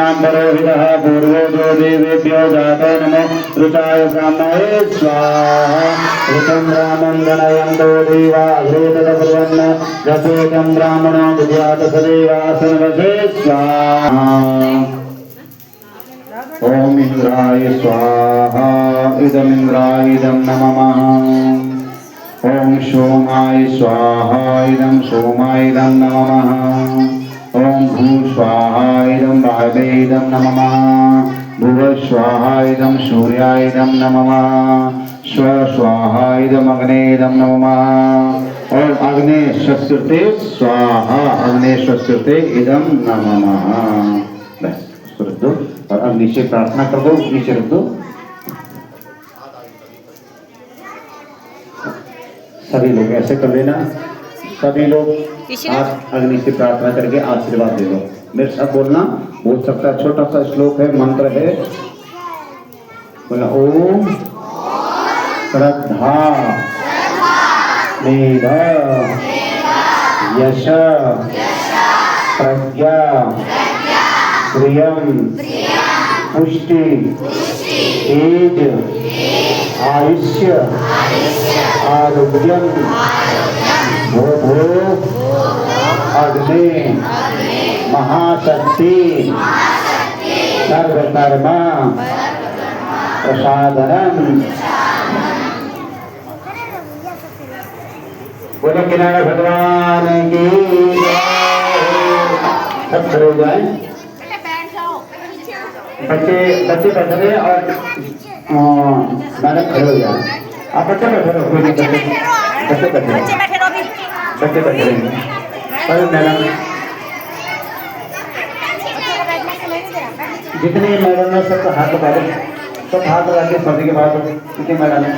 देवानां परोहितः पूर्वो जो देवेभ्यो जातो नमो ऋचाय सामये स्वाहा ऋतं रामं गणयन्तो देवा अग्रेतदब्रुवन् रथोकं ब्राह्मणो विद्यात सदेवासनवसे स्वाहा ओम इंद्राय स्वाहा इदम इंद्राय इदम नमः ओम सोमाय स्वाहा इदं सोमाय इदं नमः ओम भू स्वाहा इदं भावे इदं नमः भुव स्वाहा इदं सूर्याय इदं नमः स्व स्वाहा इदं अग्ने इदं नमः और अग्ने शस्त्रते स्वाहा अग्ने शस्त्रते इदं नमः। बस रख दो और अब नीचे प्रार्थना कर दो, नीचे रख दो। सभी लोग ऐसे कर लेना, सभी लोग आज अग्नि से प्रार्थना करके आशीर्वाद दे दो। मेरे साथ बोलना, बोल सकता है, छोटा सा श्लोक है, मंत्र है, बोला ओम श्रद्धा मेध यश प्रज्ञा प्रियम पुष्टि तेज आयुष्य आरोग्यम भो अग्नि महाशक्ति सर्वकर्मा प्रसादनम। बोले किनारा भगवान की सब खड़े हो जाए, बच्चे बच्चे बैठे रहे और मैडम खड़े हो जाए। आप बच्चे बैठे रहो, कोई नहीं, बच्चे बैठे रहो, बच्चे बैठे रहेंगे। मैडम जितने मैडम है सबका हाथ लगा दो, सब हाथ लगा के सभी के बाद कितने मैडम है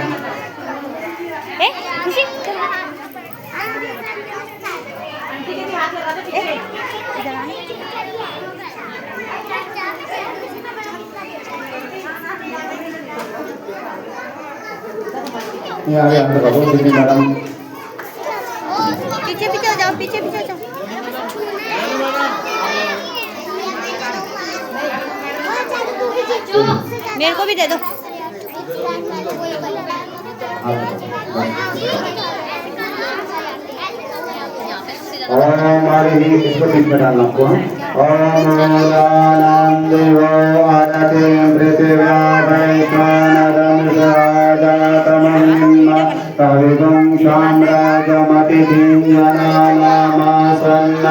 आगे अंदर रखो, जितने मैडम पीछे पीछे जाओ, पीछे पीछे जाओ। मेरे को भी दे दो। ओम हरि इसको बीच में डालना आपको। ओम देवो आदते पृथिव्या वैश्वानरं सदातमहिमा कविगुं साम्राज्यमतिथिं जनानामासन्न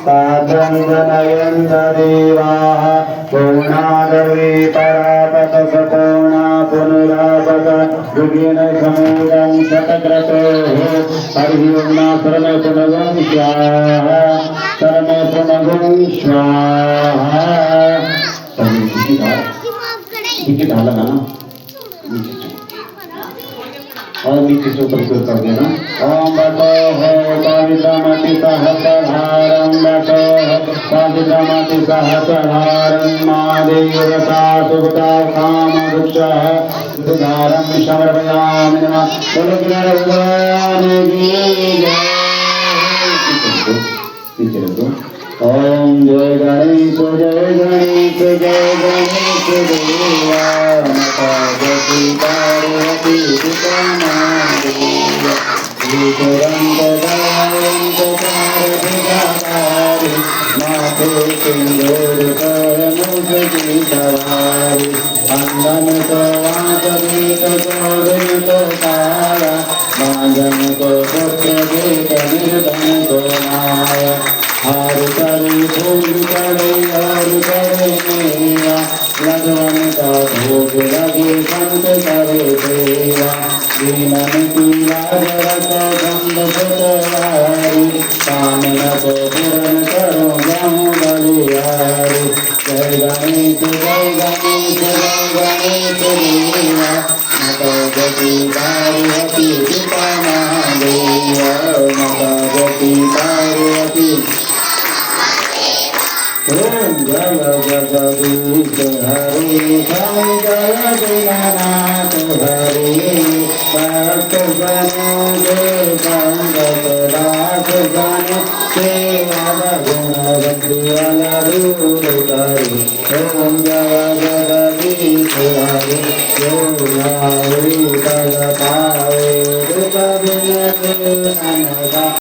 तादं जनयन्त देवाः पूर्णादवे परापतसपूर्णा पुनरापत युगेन समेदं शतक्रतोः हरिः ओं शरणे पुनगं स्वाहा शरणे पुनगं स्वाहा। ठीक है ढाला ना और नीचे से ऊपर की ओर कर देना। ओम बतो हो पवित्रमति सहस्रधारं बतो हो पवित्रमति सहस्रधारं मादेवता सुभता कामवृक्षः सुधारं समर्पयामि नमः। बोलो भगवान की जय। नीचे रखो। ओम जय गणेश जय गणेश जय गणेश देवा माता गति पार्वती पिता महादेव विक्रम दयावंत कारभिकारी माथे सिंदूर कर मुझकी सवारी अंगन को वाच गीत गोविंद को तारा मांगन को पुत्र गीत निर्धन को माया हार करे भोग करे और करे मेरा लगवन का भोग लगे संत करे सेवा दीनन की लाज रखो गंध सुतवारी कामना को पूर्ण करो जाऊं बलिहारी। जय गणेश जय गणेश जय गणेश देवा माता गति पार्वती पिता महादेव माता गति पार्वती। ओम जय जगदीश हरे जय दीनानाथ हरे भक्त जनो संगत दास जन सेवा गुण रखिया दूर करे ओम जगदीश हरे जो लाए तल पाए दुख बिन नन